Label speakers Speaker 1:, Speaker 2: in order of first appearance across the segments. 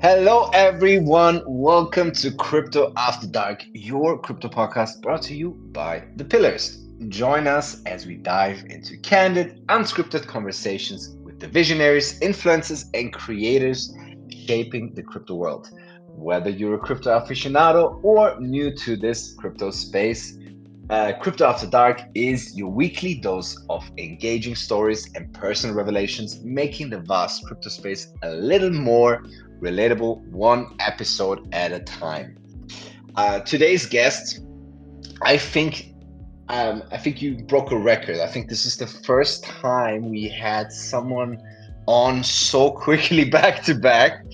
Speaker 1: Hello, everyone. Welcome to Crypto After Dark, your crypto podcast brought to you by The Pillars. Join us as we dive into candid, unscripted conversations with the visionaries, influencers, and creators shaping the crypto world. Whether you're a crypto aficionado or new to this crypto space, Crypto After Dark is your weekly dose of engaging stories and personal revelations, making the vast crypto space a little more relatable, one episode at a time. Today's guest, I think, I think you broke a record. I think this is the first time we had someone on so quickly back to back.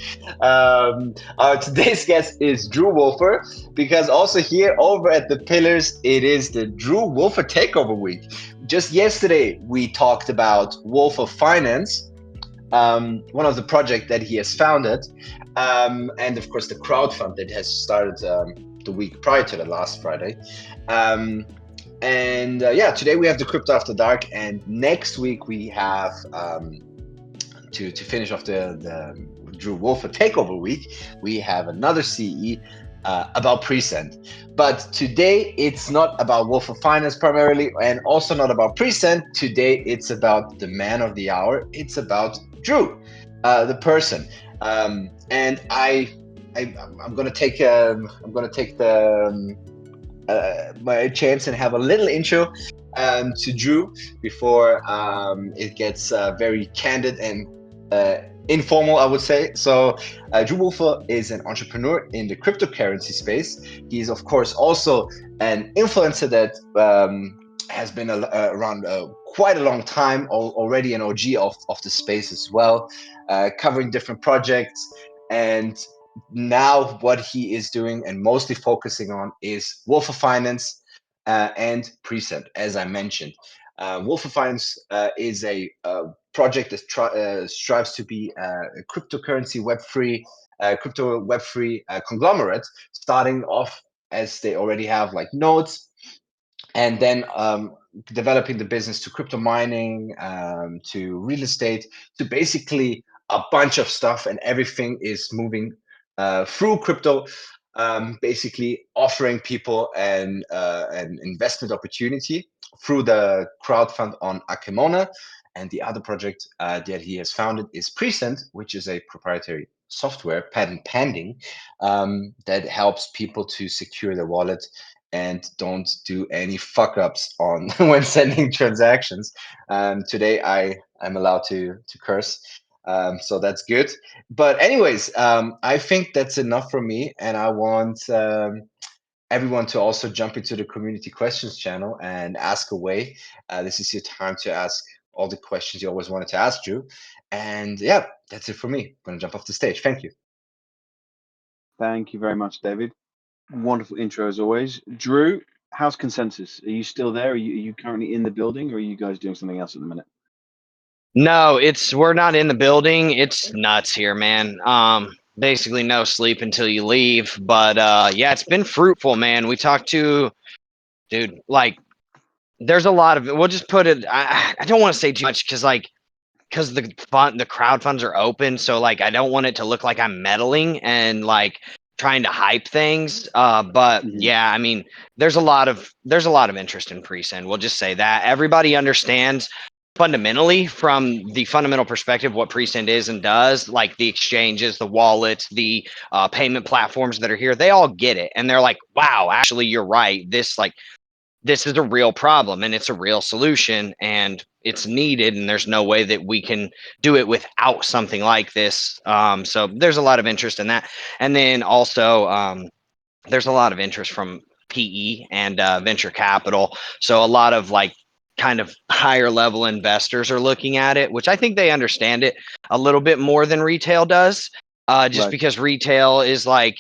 Speaker 1: Today's guest is Drew Wolfer, because also here over at the Pillars, it is the Drew Wolfer Takeover Week. Just yesterday, we talked about Wolfer Finance, one of the projects that he has founded, and of course the crowdfund that has started the week prior to the last Friday. And today we have the Crypto After Dark, and next week we have to finish off the Drew Wolfer Takeover Week. We have another CE about PreSend. But today it's not about Wolfer Finance primarily, and also not about PreSend. Today it's about the man of the hour. It's about Drew, the person. And I'm gonna take the my chance and have a little intro to Drew before it gets very candid and informal, I would say. So, Drew Wolfer is an entrepreneur in the cryptocurrency space. He is, of course, also an influencer that has been around quite a long time, already an OG of the space as well, covering different projects. And now what he is doing and mostly focusing on is Wolfer Finance and PreSend, as I mentioned. Wolfer Finance is a project that strives to be a cryptocurrency crypto web-free conglomerate, starting off as they already have like nodes, and then developing the business to crypto mining, to real estate, to basically a bunch of stuff, and everything is moving through crypto, basically offering people an investment opportunity through the crowdfund on Akemona. And the other project that he has founded is PreSend, which is a proprietary software, patent pending, that helps people to secure their wallet and don't do any fuck ups on when sending transactions. Today I'm allowed to curse, so that's good. But anyways, I think that's enough for me, and I want everyone to also jump into the community questions channel and ask away. This is your time to ask all the questions you always wanted to ask, Drew. And yeah, that's it for me. I'm gonna jump off the stage. Thank you.
Speaker 2: Thank you very much, David. Wonderful intro as always. Drew, how's consensus? Are you still there? Are you currently in the building, or are you guys doing something else at the minute?
Speaker 3: No, we're not in the building. It's nuts here, man. Basically no sleep until you leave. But yeah, it's been fruitful, man. We talked to dude, like there's a lot of we'll just put it I don't want to say too much because the crowd funds are open, so like I don't want it to look like I'm meddling and like trying to hype things. But yeah, I mean, there's a lot of interest in PreSend. We'll just say that everybody understands fundamentally from the fundamental perspective what PreSend is and does, like the exchanges, the wallets, the payment platforms that are here. They all get it, and they're like, "Wow, actually, you're right. This is a real problem and it's a real solution and it's needed, and there's no way that we can do it without something like this." So there's a lot of interest in that. And then also there's a lot of interest from PE and venture capital. So a lot of like kind of higher level investors are looking at it, which I think they understand it a little bit more than retail does. Just
Speaker 2: Right.
Speaker 3: because retail is like,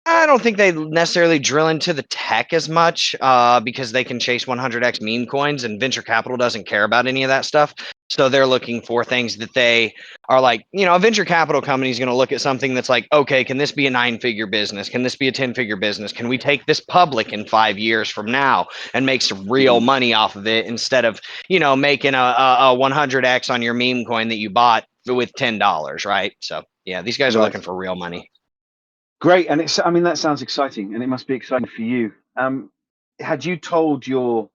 Speaker 3: I don't think they necessarily drill into the tech as much because they can chase 100x meme coins, and venture capital doesn't care about any of that stuff. So they're looking for things that they are like, a venture capital company is going to look at something that's like, okay, can this be a 9-figure business? Can this be a 10-figure business? Can we take this public in 5 years from now and make some real money off of it instead of, making a 100x on your meme coin that you bought with $10, right? So yeah, these guys are
Speaker 2: Right.
Speaker 3: looking for real money.
Speaker 2: Great, and I mean, that sounds exciting, and it must be exciting for you. Had you told your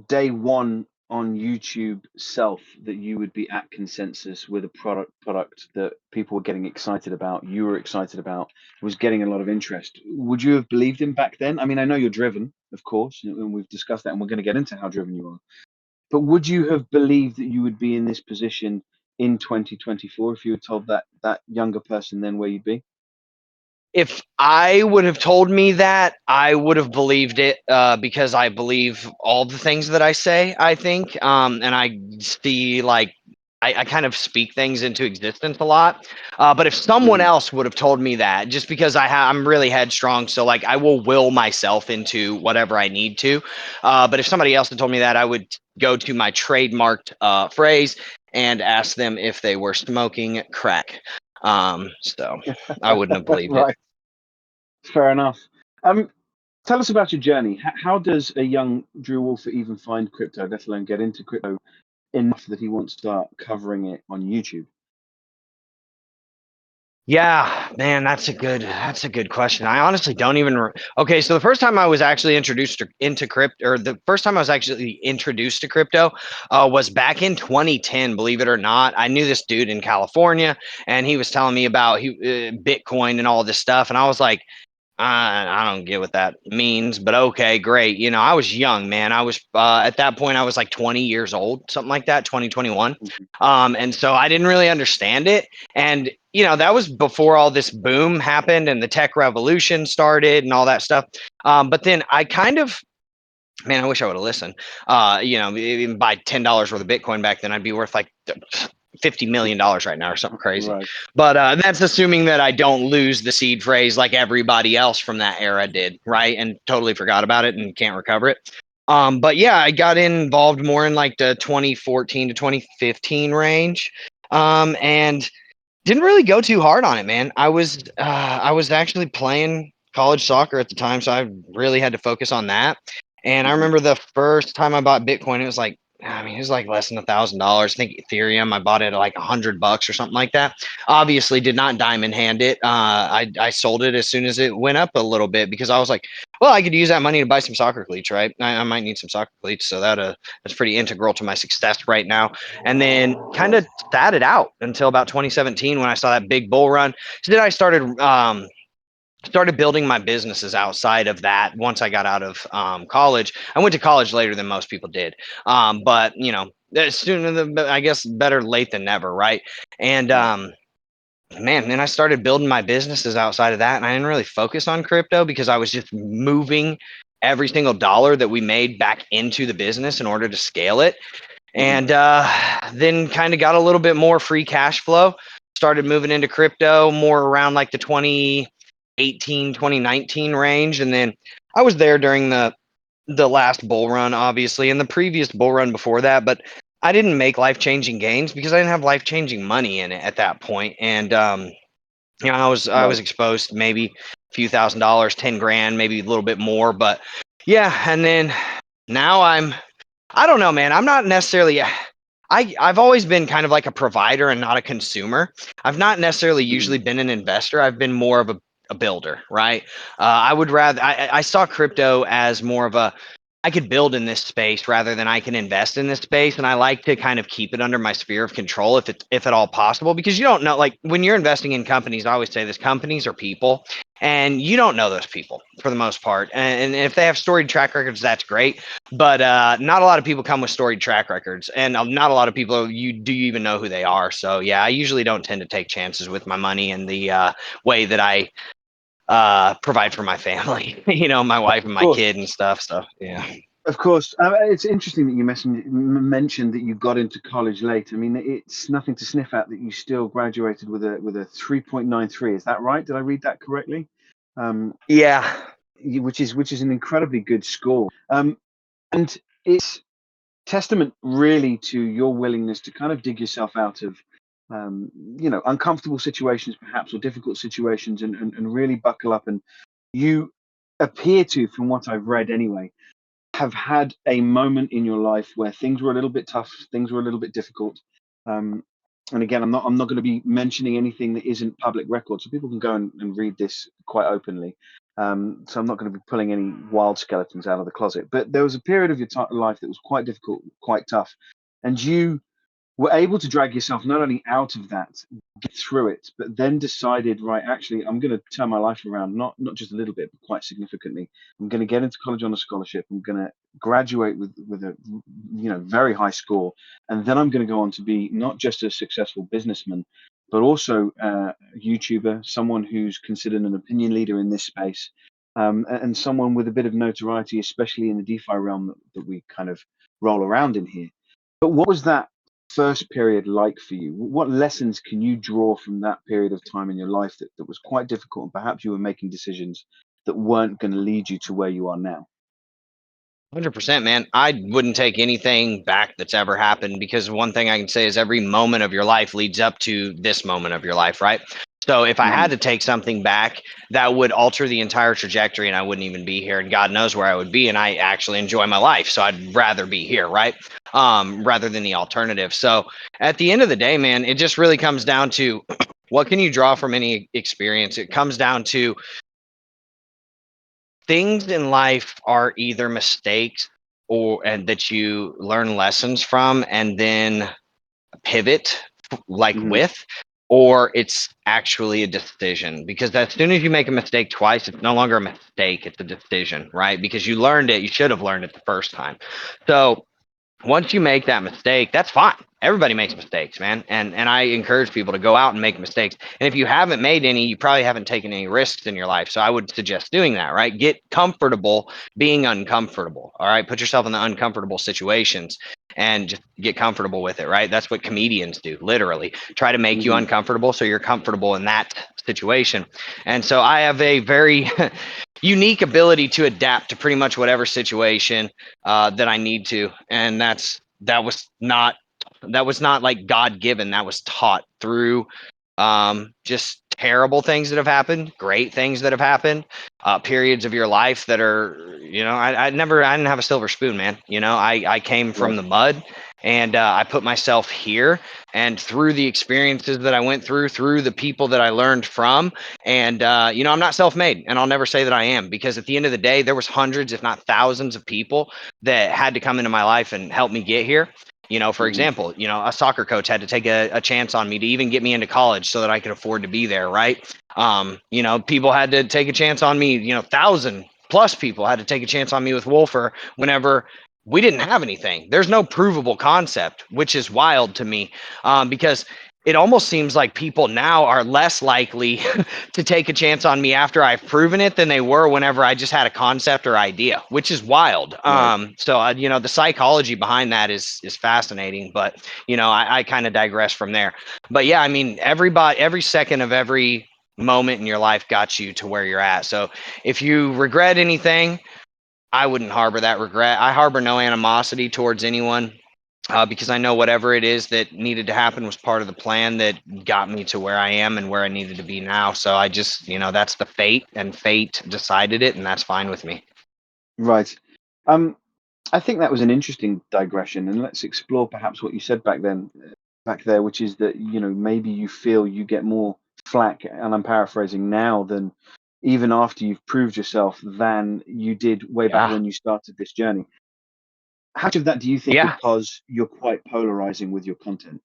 Speaker 2: day one on YouTube self that you would be at consensus with a product that people were getting excited about, you were excited about, was getting a lot of interest, would you have believed him back then? I mean, I know you're driven, of course, and we've discussed that, and we're going to get into how driven you are. But would you have believed that you would be in this position in 2024 if you had told that younger person then where you'd be?
Speaker 3: If I would have told me that, I would have believed it because I believe all the things that I say, I think. And I see, like, I kind of speak things into existence a lot. But if someone
Speaker 2: Mhm.
Speaker 3: else would have told me that, just because I'm really headstrong, so like I will will myself into whatever I need to. But if somebody else had told me that, I would go to my trademarked phrase and ask them if they were smoking crack. So I wouldn't have believed it.
Speaker 2: Right, fair enough. Um, Tell us about your journey. How does a young Drew Wolfer even find crypto, let alone get into crypto enough that he wants to start covering it on YouTube?
Speaker 3: Yeah, man, that's a good question. I honestly don't even okay, so the first time I was actually introduced into crypto, or the first time I was actually introduced to crypto was back in 2010, believe it or not. I knew this dude in California, and he was telling me about Bitcoin and all this stuff, and I was like, I don't get what that means, but okay, great. You know, I was young, man. I was at that point I was like 20 years old, something like that, 2021.
Speaker 2: Mhm.
Speaker 3: And so I didn't really understand it. And you know, that was before all this boom happened and the tech revolution started and all that stuff. But then I kind of, man, I wish I would have listened. You know, even buy $10 worth of Bitcoin back then, I'd be worth like $50 million right now or something crazy.
Speaker 2: Right.
Speaker 3: But that's assuming that I don't lose the seed phrase like everybody else from that era did, right? And totally forgot about it and can't recover it. But yeah, I got involved more in like the 2014 to 2015 range. And didn't really go too hard on it, man. I was actually playing college soccer at the time, so I really had to focus on that. And I
Speaker 2: Mhm.
Speaker 3: remember the first time I bought Bitcoin, it was like, I mean, it was like less than $1,000. I think Ethereum, I bought it at like $100 or something like that. Obviously, did not diamond hand it. I sold it as soon as it went up a little bit because I was like, well, I could use that money to buy some soccer cleats, right? I might need some soccer cleats, so that's pretty integral to my success right now. And then kind of sat it out until about 2017 when I saw that big bull run. So then I started building my businesses outside of that once I got out of college. I went to college later than most people did. But you know, sooner I guess better late than never, right? And
Speaker 2: Yeah.
Speaker 3: man, then I started building my businesses outside of that, and I didn't really focus on crypto because I was just moving every single dollar that we made back into the business in order to scale it.
Speaker 2: Mhm.
Speaker 3: And then kind of got a little bit more free cash flow, started moving into crypto more around like the 2018 2019 range. And then I was there during the last bull run, obviously, and the previous bull run before that, but I didn't make life-changing gains because I didn't have life-changing money in it at that point. And you know, I was
Speaker 2: Right.
Speaker 3: exposed to maybe a few $1,000s, 10 grand, maybe a little bit more. But yeah, and then now I don't know, man. I'm not necessarily. I've always been kind of like a provider and not a consumer. I've not necessarily
Speaker 2: Mhm.
Speaker 3: usually been an investor. I've been more of a builder, right? I would rather. I saw crypto as more of a I could build in this space rather than I can invest in this space, and I like to kind of keep it under my sphere of control if at all possible, because you don't know, like when you're investing in companies, I always say this: companies are people, and you don't know those people for the most part. And if they have storied track records, that's great, but not a lot of people come with storied track records, and not a lot of people you even know who they are. So yeah, I usually don't tend to take chances with my money and the way that I provide for my family, you know, my wife and
Speaker 2: Of
Speaker 3: my
Speaker 2: course.
Speaker 3: kid and stuff. So yeah.
Speaker 2: Of course. It's interesting that you mentioned that you got into college late. I mean, it's nothing to sniff at that you still graduated with a 3.93. Is that right? Did I read that correctly? Um,
Speaker 3: Yeah.
Speaker 2: which is an incredibly good score. And it's testament really to your willingness to kind of dig yourself out of uncomfortable situations perhaps, or difficult situations, and really buckle up. And you appear to, from what I've read anyway, have had a moment in your life where things were a little bit tough, things were a little bit difficult, um, and again, I'm not going to be mentioning anything that isn't public record, so people can go and read this quite openly. So I'm not going to be pulling any wild skeletons out of the closet. But there was a period of your life that was quite difficult, quite tough, and you were able to drag yourself not only out of that, get through it, but then decided, right, actually, I'm going to turn my life around, not just a little bit, but quite significantly. I'm going to get into college on a scholarship. I'm going to graduate with a very high score, and then I'm going to go on to be not just a successful businessman, but also a YouTuber, someone who's considered an opinion leader in this space, and someone with a bit of notoriety, especially in the DeFi realm that we kind of roll around in here. But what was that first period like for you? What lessons can you draw from that period of time in your life that was quite difficult, and perhaps you were making decisions that weren't going to lead you to where you are now?
Speaker 3: 100%, man. I wouldn't take anything back that's ever happened, because one thing I can say is every moment of your life leads up to this moment of your life, right? So if I had to take something back, that would alter the entire trajectory and I wouldn't even be here, and God knows where I would be. And I actually enjoy my life, so I'd rather be here, right? Rather than the alternative. So at the end of the day, man, it just really comes down to what can you draw from any experience? It comes down to things in life are either mistakes and that you learn lessons from and then pivot like
Speaker 2: Mm-hmm.
Speaker 3: with, or it's actually a decision. Because as soon as you make a mistake twice, it's no longer a mistake, it's a decision, right? Because you learned it, you should have learned it the first time. So once you make that mistake, that's fine. Everybody makes mistakes, man. And I encourage people to go out and make mistakes. And if you haven't made any, you probably haven't taken any risks in your life. So I would suggest doing that, right? Get comfortable being uncomfortable. All right. Put yourself in the uncomfortable situations and just get comfortable with it, right? That's what comedians do, literally. Try to make you uncomfortable so you're comfortable in that situation. And so I have a very unique ability to adapt to pretty much whatever situation that I need to, and that was not like God given. That was taught through just terrible things that have happened, great things that have happened, periods of your life that are, I didn't have a silver spoon, man. I came from the mud, and I put myself here, and through the experiences that I went through the people that I learned from, and I'm not self-made, and I'll never say that I am, because at the end of the day, there was hundreds, if not thousands, of people that had to come into my life and help me get here. For example, a soccer coach had to take a chance on me to even get me into college so that I could afford to be there, right? People had to take a chance on me, 1,000+ people had to take a chance on me with Wolfer whenever we didn't have anything. There's no provable concept, which is wild to me, because it almost seems like people now are less likely to take a chance on me after I've proven it than they were whenever I just had a concept or idea, which is wild. So the psychology behind that is fascinating, but I kind of digress from there. But yeah, I mean, every second of every moment in your life got you to where you're at. So if you regret anything, I wouldn't harbor that regret. I harbor no animosity towards anyone, because I know whatever it is that needed to happen was part of the plan that got me to where I am and where I needed to be now. So I just, that's the fate, and fate decided it, and that's fine with me.
Speaker 2: Right. I think that was an interesting digression, and let's explore perhaps what you said back there, which is that maybe you feel you get more flack, and I'm paraphrasing now, than even after you've proved yourself than you did way back when you started this journey. How much of that do you think because you're quite polarizing with your content?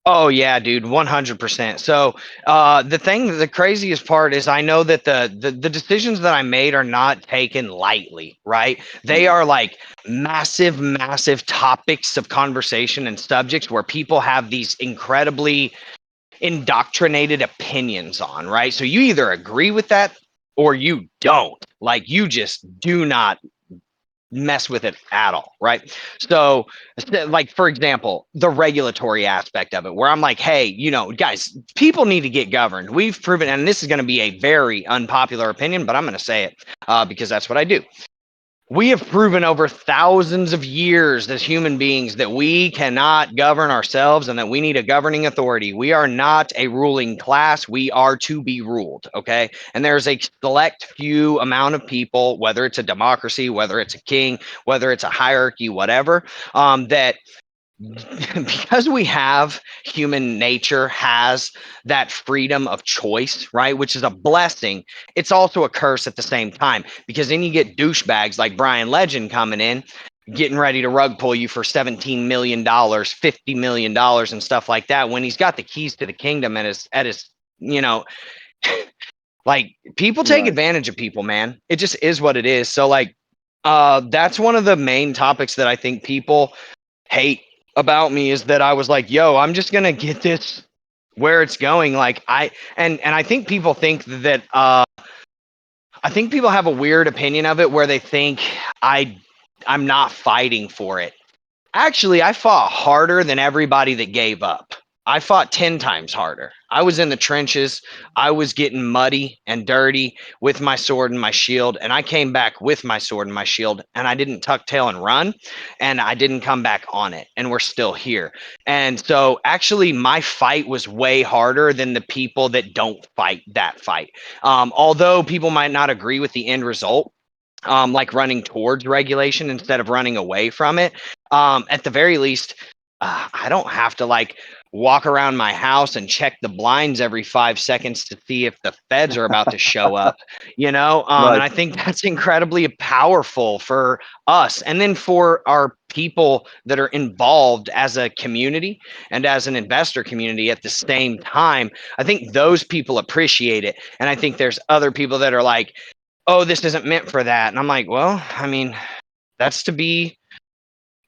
Speaker 3: Oh yeah, dude, 100%. So the craziest part is I know that the decisions that I made are not taken lightly, right? They are like massive topics of conversation and subjects where people have these incredibly indoctrinated opinions on, right? So you either agree with that or you don't. Like, you just do not mess with it at all, right? So like, for example, the regulatory aspect of it, where I'm like, hey, guys, people need to get governed. We've proven, and this is going to be a very unpopular opinion, but I'm going to say it because that's what I do. We have proven over thousands of years as human beings that we cannot govern ourselves and that we need a governing authority. We are not a ruling class. We are to be ruled, okay? And there's a select few amount of people, whether it's a democracy, whether it's a king, whether it's a hierarchy, whatever, that because we have human nature has that freedom of choice, right? Which is a blessing. It's also a curse at the same time, because then you get douchebags like Brian Legend coming in, getting ready to rug pull you for $17 million, $50 million and stuff like that, when he's got the keys to the kingdom at his, you know, like, people take
Speaker 2: Right.
Speaker 3: advantage of people, man. It just is what it is. So like, that's one of the main topics that I think people hate about me, is that I was like, yo, I'm just gonna get this where it's going. Like, and I think people think that I think people have a weird opinion of it, where they think I'm not fighting for it. Actually, I fought harder than everybody that gave up. I fought 10 times harder. I was in the trenches. I was getting muddy and dirty with my sword and my shield. And I came back with my sword and my shield. And I didn't tuck tail and run. And I didn't come back on it. And we're still here. And so, actually, my fight was way harder than the people that don't fight that fight. Although people might not agree with the end result, like running towards regulation instead of running away from it. At the very least, I don't have to like walk around my house and check the blinds every 5 seconds to see if the feds are about to show up, you know? And
Speaker 2: Right.
Speaker 3: I think that's incredibly powerful for us. And then for our people that are involved as a community and as an investor community at the same time, I think those people appreciate it. And I think there's other people that are like, oh, this isn't meant for that. And I'm like, well, I mean, that's to be,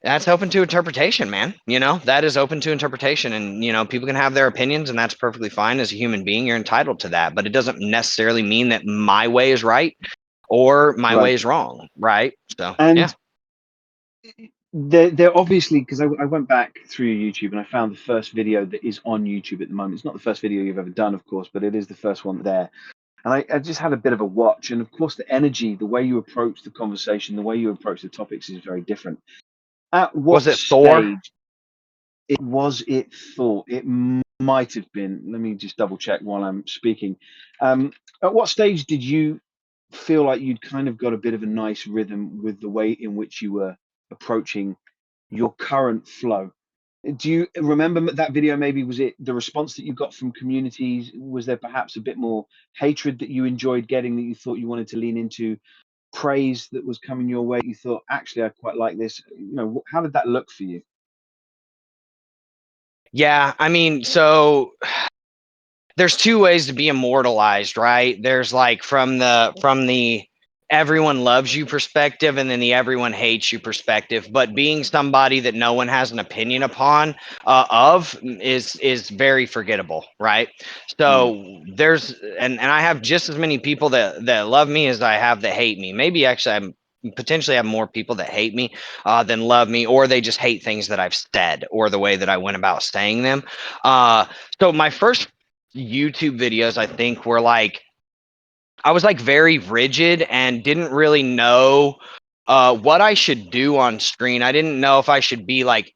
Speaker 3: that's open to interpretation, man. You know, that is open to interpretation. And, you know, people can have their opinions, and that's perfectly fine. As a human being, you're entitled to that. But it doesn't necessarily mean that my way is right or my
Speaker 2: Right.
Speaker 3: way is wrong. Right. So, yeah.
Speaker 2: And they're obviously, because I went back through YouTube and I found the first video that is on YouTube at the moment. It's not the first video you've ever done, of course, but it is the first one there. And I just had a bit of a watch. And of course, the energy, the way you approach the conversation, the way you approach the topics is very different. At
Speaker 3: Was
Speaker 2: what
Speaker 3: it Thor?
Speaker 2: stage it thought? It might have been. Let me just double check while I'm speaking. At what stage did you feel like you'd kind of got a bit of a nice rhythm with the way in which you were approaching your current flow? Do you remember that video? Maybe was it the response that you got from communities? Was there perhaps a bit more hatred that you enjoyed getting that you thought you wanted to lean into? Praise that was coming your way, you thought, actually, I quite like this. You know, how did that look for you?
Speaker 3: Yeah. I mean, so there's two ways to be immortalized, right? There's like from the everyone loves you perspective, and then the everyone hates you perspective. But being somebody that no one has an opinion upon of is very forgettable, right?
Speaker 2: Mm,
Speaker 3: So there's and I have just as many people that love me as I have that hate me. Maybe actually I'm potentially have more people that hate me than love me, or they just hate things that I've said or the way that I went about saying them. So my first YouTube videos, I think, were like, I was like very rigid and didn't really know what I should do on screen. I didn't know if I should be like,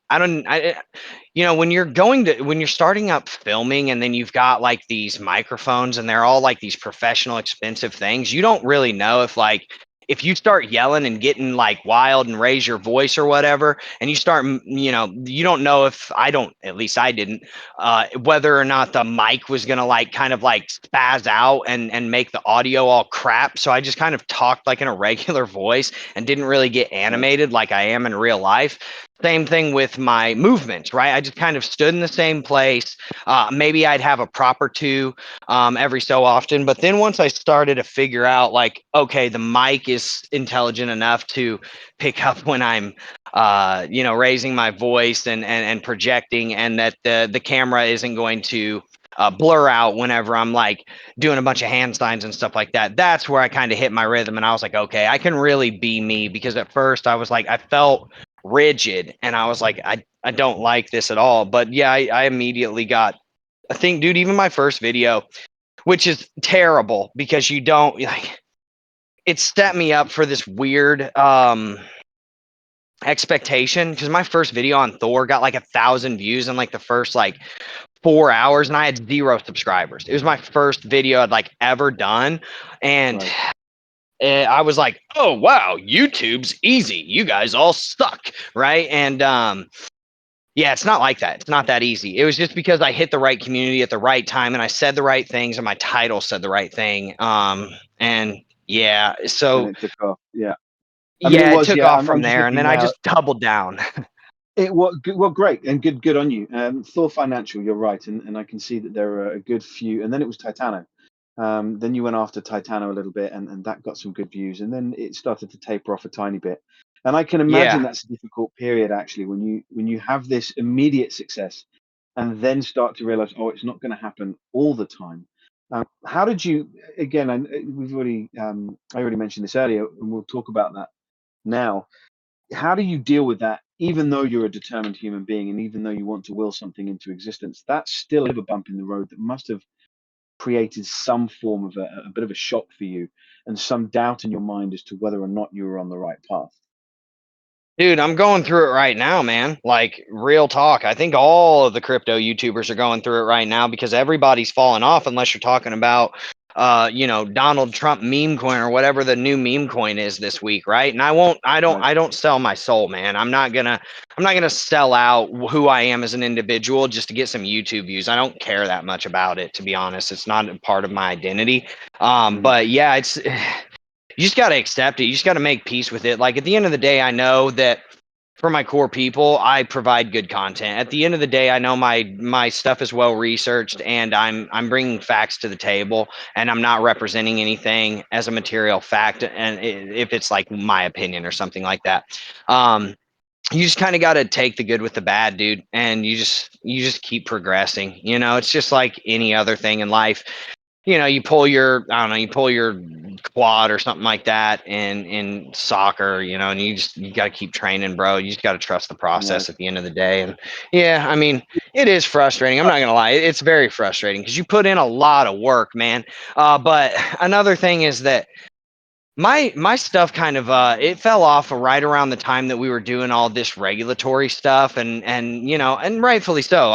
Speaker 3: you know, when you're starting up filming, and then you've got like these microphones and they're all like these professional expensive things, you don't really know if like, if you start yelling and getting like wild and raise your voice or whatever, and you start, you know, you don't know if, I don't, at least I didn't, whether or not the mic was going to like kind of like spaz out and make the audio all crap. So I just kind of talked like in a regular voice and didn't really get
Speaker 2: right.
Speaker 3: animated like I am in real life. Same thing with my movements, right? I just kind of stood in the same place. Maybe I'd have a prop or two every so often. But then once I started to figure out, like, okay, the mic is intelligent enough to pick up when I'm, you know, raising my voice and projecting, and that the camera isn't going to blur out whenever I'm like doing a bunch of hand signs and stuff like that. That's where I kind of hit my rhythm, and I was like, okay, I can really be me. Because at first I was like, I felt rigid, and I was like, I don't like this at all. But yeah, I immediately got, I think, dude, even my first video, which is terrible because you don't like, it set me up for this weird expectation, because my first video on Thor got like 1,000 views in like the first like 4 hours, and I had 0 subscribers. It was my first video I'd like ever done. And
Speaker 2: Right.
Speaker 3: I was like, oh wow, YouTube's easy, you guys all suck, right? And Yeah, it's not like that. It's not that easy. It was just because I hit the right community at the right time and I said the right things and my title said the right thing. And yeah,
Speaker 2: And
Speaker 3: so
Speaker 2: it took off. Yeah. I mean, it
Speaker 3: yeah, it
Speaker 2: was,
Speaker 3: took
Speaker 2: yeah,
Speaker 3: off
Speaker 2: I'm
Speaker 3: from
Speaker 2: just
Speaker 3: there and
Speaker 2: looking
Speaker 3: then I
Speaker 2: now.
Speaker 3: just doubled down.
Speaker 2: Well, great, and good on you. Thor Financial, you're right, and I can see that there are a good few. And then it was Titano. Then you went after Titano a little bit, and that got some good views. And then it started to taper off a tiny bit. And I can imagine
Speaker 3: Yeah.
Speaker 2: that's a difficult period actually when you have this immediate success, and then start to realize, oh, it's not going to happen all the time. How did you? Again, I already mentioned this earlier, and we'll talk about that now. How do you deal with that, even though you're a determined human being and even though you want to will something into existence? That's still a bump in the road that must have created some form of a bit of a shock for you and some doubt in your mind as to whether or not you were on the right path.
Speaker 3: Dude, I'm going through it right now, man. Like real talk. I think all of the crypto YouTubers are going through it right now because everybody's falling off unless you're talking about Donald Trump meme coin or whatever the new meme coin is this week, right? And
Speaker 2: Right.
Speaker 3: I don't sell my soul, man. I'm not gonna sell out who I am as an individual just to get some YouTube views. I don't care that much about it, to be honest. It's not a part of my identity.
Speaker 2: Mhm.
Speaker 3: But yeah, it's you just got to accept it. You just got to make peace with it. Like at the end of the day, I know that for my core people, I provide good content. At the end of the day, I know my stuff is well researched, and I'm bringing facts to the table, and I'm not representing anything as a material fact. And if it's like my opinion or something like that, um, you just kind of got to take the good with the bad, dude, and you just keep progressing. You know, it's just like any other thing in life. You know, you pull your I don't know, you pull your quad or something like that in soccer, you know, and you got to keep training, bro. You just got to trust the
Speaker 2: Right.
Speaker 3: process at the end of the day. And yeah, I mean, it is frustrating. I'm not gonna lie, it's very frustrating because you put in a lot of work, man. But another thing is that my stuff kind of it fell off right around the time that we were doing all this regulatory stuff and you know, and rightfully so.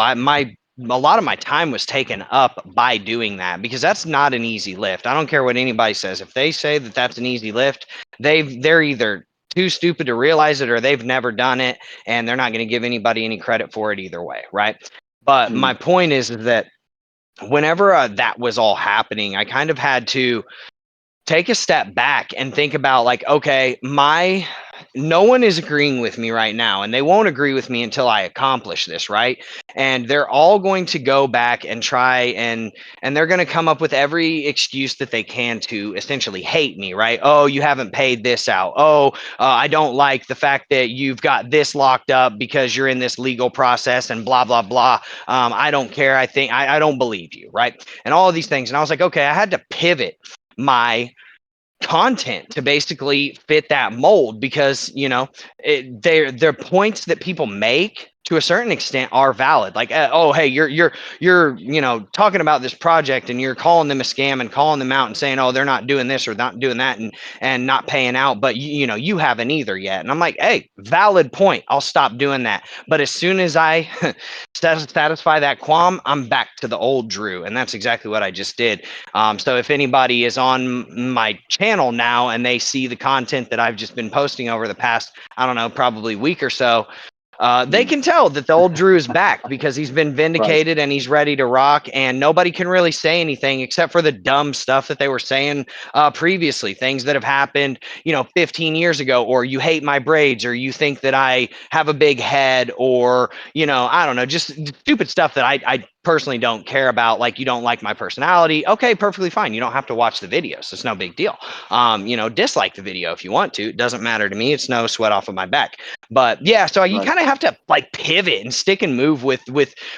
Speaker 3: A lot of my time was taken up by doing that because that's not an easy lift. I don't care what anybody says. If they say that that's an easy lift, they're either too stupid to realize it or they've never done it and they're not going to give anybody any credit for it either way, right? But my
Speaker 2: Mm.
Speaker 3: point is that whenever that was all happening, I kind of had to take a step back and think about like, okay, my no one is agreeing with me right now and they won't agree with me until I accomplish this, right? And they're all going to go back and try and they're going to come up with every excuse that they can to essentially hate me, right? Oh, you haven't paid this out. Oh, I don't like the fact that you've got this locked up because you're in this legal process and blah blah blah. I don't care. I don't believe you, right? And all of these things. And I was like, okay, I had to pivot my content to basically fit that mold because you know they're points that people make to a certain extent are valid, like oh hey, you're you know talking about this project and you're calling them a scam and calling them out and saying oh they're not doing this or not doing that and not paying out, but you know you haven't either yet. And I'm like, hey, valid point, I'll stop doing that. But as soon as I satisfy that qualm, I'm back to the old Drew, and that's exactly what I just did. So if anybody is on my channel now and they see the content that I've just been posting over the past, I don't know, probably week or so, they
Speaker 2: Mm.
Speaker 3: can tell that the old Drew is back because he's been
Speaker 2: Right.
Speaker 3: vindicated and he's ready to rock. And nobody can really say anything except for the dumb stuff that they were saying previously, things that have happened, you know, 15 years ago, or you hate my braids, or you think that I have a big head, or, you know, I don't know, just stupid stuff that I personally don't care about. Like, you don't like my personality. Okay, perfectly fine. You don't have to watch the videos. It's no big deal. You know, dislike the video if you want to. It doesn't matter to me. It's no sweat off of my back. But yeah, so you
Speaker 2: Right.
Speaker 3: kind of have to like pivot and stick and move with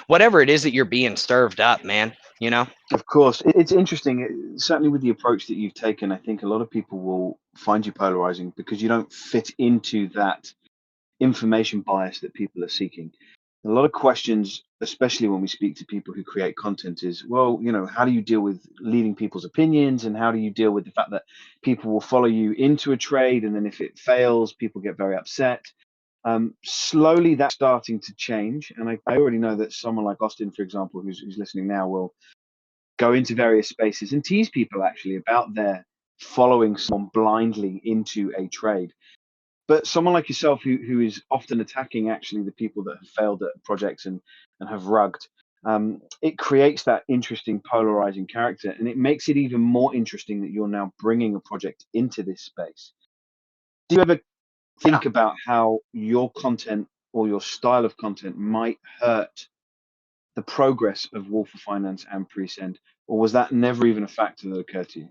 Speaker 3: whatever it is that you're being served up, man. You know?
Speaker 2: Of course, it's interesting. Certainly, with the approach that you've taken, I think a lot of people will find you polarizing because you don't fit into that information bias that people are seeking. A lot of questions, especially when we speak to people who create content, is, well, you know, how do you deal with leading people's opinions, and how do you deal with the fact that people will follow you into a trade, and then if it fails, people get very upset. Slowly, that's starting to change, and I already know that someone like Austin, for example, who's listening now, will go into various spaces and tease people actually about their following someone blindly into a trade. But someone like yourself, who is often attacking actually the people that have failed at projects and have rugged, it creates that interesting polarizing character, and it makes it even more interesting that you're now bringing a project into this space. Do you ever think about how your content or your style of content might hurt the progress of Wolf of Finance and PreSend, or was that never even a factor that occurred to you?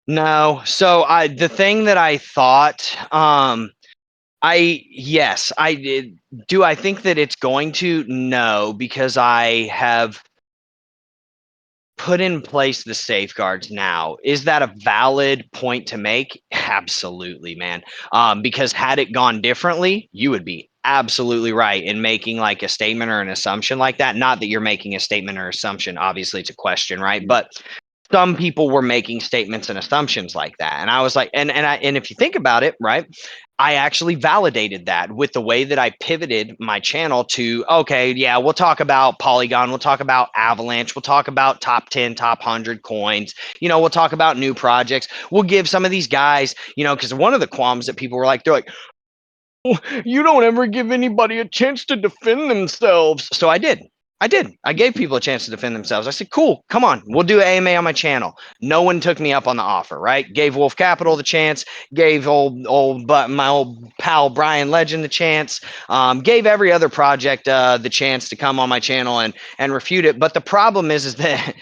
Speaker 3: No. So the thing that I thought, yes, I did. Do I think that it's going to? No, because I have put in place the safeguards now. Is that a valid point to make? Absolutely, man. Because had it gone differently, you would be absolutely right in making like a statement or an assumption like that. Not that you're making a statement or assumption. Obviously, it's a question, right? But some people were making statements and assumptions like that, and I was like, and if you think about it, right, I actually validated that with the way that I pivoted my channel to, okay, yeah, we'll talk about Polygon, we'll talk about Avalanche, we'll talk about top 10, top 100 coins, we'll talk about new projects, we'll give some of these guys, because one of the qualms that people were like, they're like, you don't ever give anybody a chance to defend themselves. So I did. I gave people a chance to defend themselves. I said, cool, come on, we'll do AMA on my channel. No one took me up on the offer, right? Gave Wolf Capital the chance, gave my old pal Brian Legend the chance, gave every other project the chance to come on my channel and refute it. But the problem is that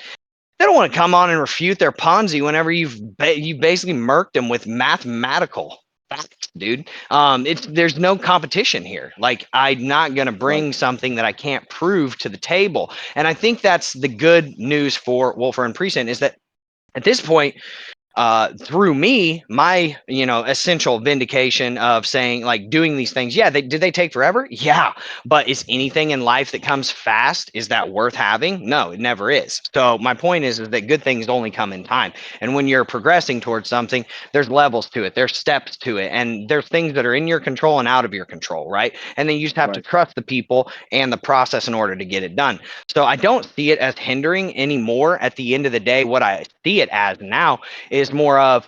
Speaker 3: they don't want to come on and refute their Ponzi whenever you basically murked them with mathematical facts, dude. There's no competition here. Like, I'm not gonna bring something that I can't prove to the table, and I think that's the good news for Wolfer and PreSend is that at this point, through me, my essential vindication of saying like doing these things, yeah, did they take forever? Yeah, but is anything in life that comes fast, is that worth having? No, it never is. So my point is that good things only come in time, and when you're progressing towards something, there's levels to it, there's steps to it, and there's things that are in your control and out of your control, right? And then you just have to trust the people and the process in order to get it done. So I don't see it as hindering anymore. At the end of the day, what I see it as now is more of,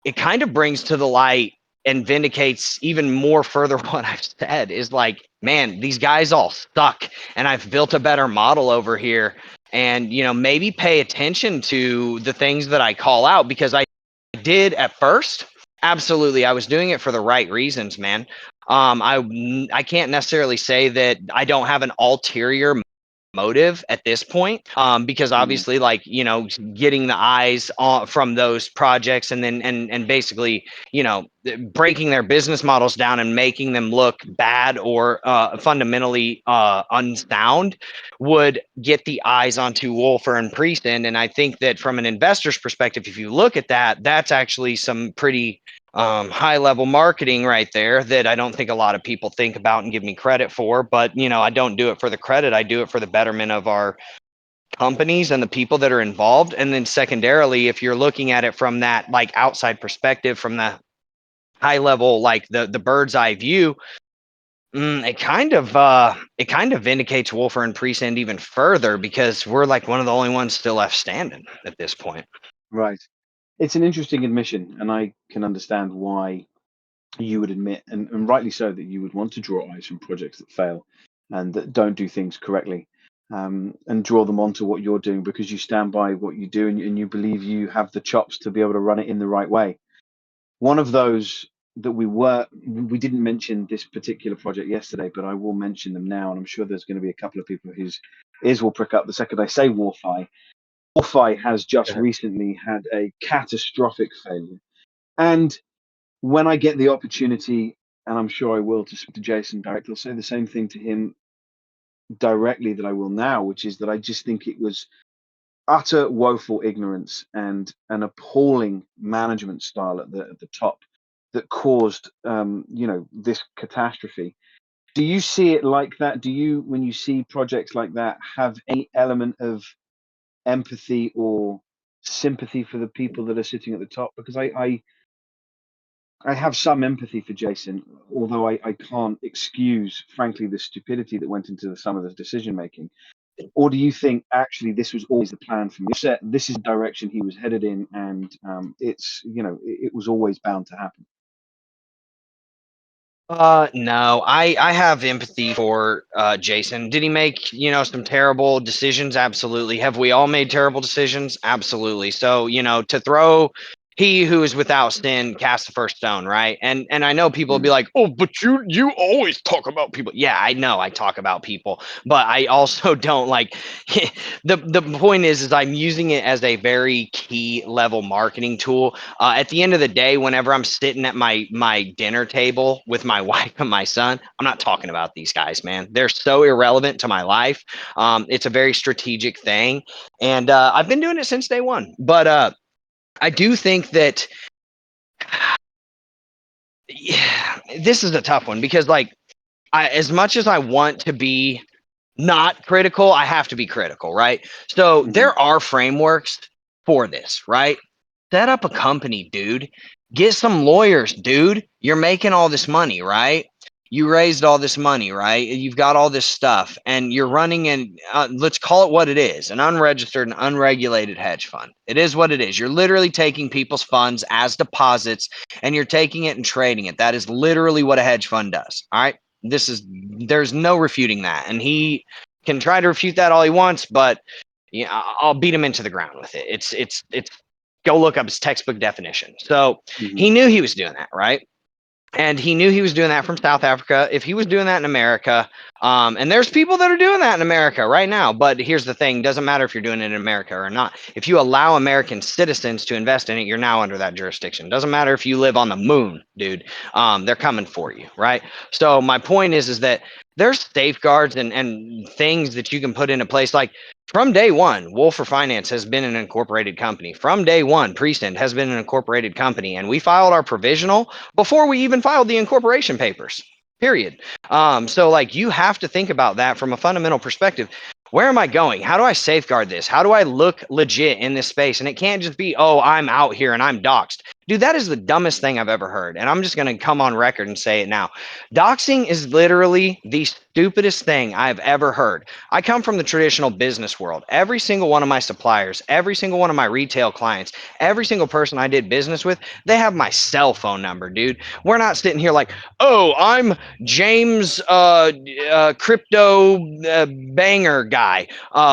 Speaker 3: it kind of brings to the light and vindicates even more further what I've said is like, man, these guys all suck, and I've built a better model over here. And maybe pay attention to the things that I call out, because I did at first. Absolutely, I was doing it for the right reasons, man. I can't necessarily say that I don't have an ulterior motive at this point, because obviously, like, getting the eyes on from those projects, and then and basically, breaking their business models down and making them look bad or fundamentally unsound, would get the eyes onto Wolfer and PreSend. And I think that from an investor's perspective, if you look at that, that's actually some pretty high level marketing right there that I don't think a lot of people think about and give me credit for. But I don't do it for the credit. I do it for the betterment of our companies and the people that are involved. And then secondarily, if you're looking at it from that like outside perspective, from the high level, like the bird's eye view, it kind of vindicates Wolfer and PreSend even further, because we're like one of the only ones still left standing at this point.
Speaker 2: Right. It's an interesting admission, and I can understand why you would admit, and rightly so, that you would want to draw eyes from projects that fail and that don't do things correctly, and draw them onto what you're doing, because you stand by what you do, and you believe you have the chops to be able to run it in the right way. One of those that we didn't mention this particular project yesterday, but I will mention them now, and I'm sure there's going to be a couple of people whose ears will prick up the second I say Warfi. Warfi has just recently had a catastrophic failure. And when I get the opportunity, and I'm sure I will, to speak to Jason directly, I'll say the same thing to him directly that I will now, which is that I just think it was utter woeful ignorance and an appalling management style at the top that caused this catastrophe. Do you see it like that? Do you, when you see projects like that, have any element of empathy or sympathy for the people that are sitting at the top? Because I have some empathy for Jason, although I can't excuse, frankly, the stupidity that went into some of the decision making. Or do you think actually this was always the plan from the set? This is the direction he was headed in, and it was always bound to happen.
Speaker 3: No, I have empathy for Jason. Did he make, some terrible decisions? Absolutely. Have we all made terrible decisions? Absolutely. So, to throw he who is without sin cast the first stone, right? And I know people will be like, "Oh, but you always talk about people." Yeah, I know I talk about people, but I also don't like the point is I'm using it as a very key level marketing tool. At the end of the day, whenever I'm sitting at my dinner table with my wife and my son, I'm not talking about these guys, man. They're so irrelevant to my life. It's a very strategic thing, and I've been doing it since day one. But I do think that yeah, this is a tough one because, like, as much as I want to be not critical, I have to be critical, right? So there are frameworks for this, right? Set up a company, dude. Get some lawyers, dude. You're making all this money, right? You raised all this money, right? You've got all this stuff, and you're running in, let's call it what it is, an unregistered and unregulated hedge fund. It is what it is. You're literally taking people's funds as deposits and you're taking it and trading it. That is literally what a hedge fund does. All right. There's no refuting that. And he can try to refute that all he wants, but yeah, I'll beat him into the ground with it. It's go look up his textbook definition. So he knew he was doing that, right? And he knew he was doing that from South Africa. If he was doing that in America, and there's people that are doing that in America right now, but here's the thing: doesn't matter if you're doing it in America or not. If you allow American citizens to invest in it, you're now under that jurisdiction. Doesn't matter if you live on the moon, dude. They're coming for you, right? So my point is that there's safeguards and things that you can put into place, like from day one, Wolf for Finance has been an incorporated company. From day one, PreSend has been an incorporated company, and we filed our provisional before we even filed the incorporation papers. Period. So like you have to think about that from a fundamental perspective. Where am I going? How do I safeguard this? How do I look legit in this space? And it can't just be, oh, I'm out here and I'm doxxed. Dude, that is the dumbest thing I've ever heard. And I'm just going to come on record and say it now. Doxing is literally the stupidest thing I've ever heard. I come from the traditional business world. Every single one of my suppliers, every single one of my retail clients, every single person I did business with, they have my cell phone number, dude. We're not sitting here like, oh, I'm James crypto banger guy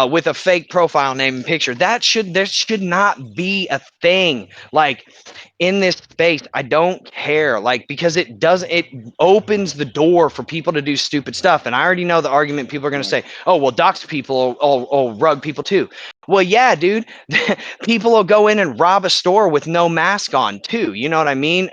Speaker 3: with a fake profile name and picture. There should not be a thing. Like in this space, I don't care, like, because it opens the door for people to do stupid stuff. And I already know the argument people are going to say, oh, well, dox people will rug people too. Well, yeah, dude, people will go in and rob a store with no mask on too. You know what I mean?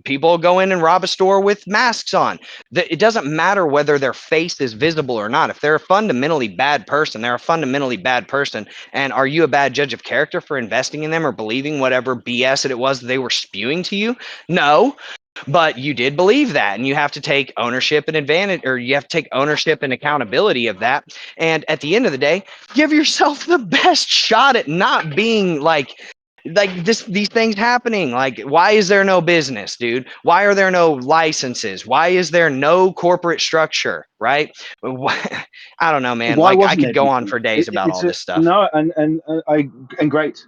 Speaker 3: People will go in and rob a store with masks on. It doesn't matter whether their face is visible or not. If they're a fundamentally bad person, they're a fundamentally bad person. And are you a bad judge of character for investing in them or believing whatever BS it was that they were spewing to you? No, but you did believe that, and you have to take ownership and advantage, or you have to take ownership and accountability of that. And at the end of the day, give yourself the best shot at not being like these things happening. Like, why is there no business, dude? Why are there no licenses? Why is there no corporate structure, right? I don't know, man.
Speaker 2: Why
Speaker 3: Like, I
Speaker 2: wasn't
Speaker 3: could
Speaker 2: there, do
Speaker 3: go
Speaker 2: you
Speaker 3: on
Speaker 2: think?
Speaker 3: for days about
Speaker 2: It's
Speaker 3: all
Speaker 2: a
Speaker 3: this stuff.
Speaker 2: no, and great.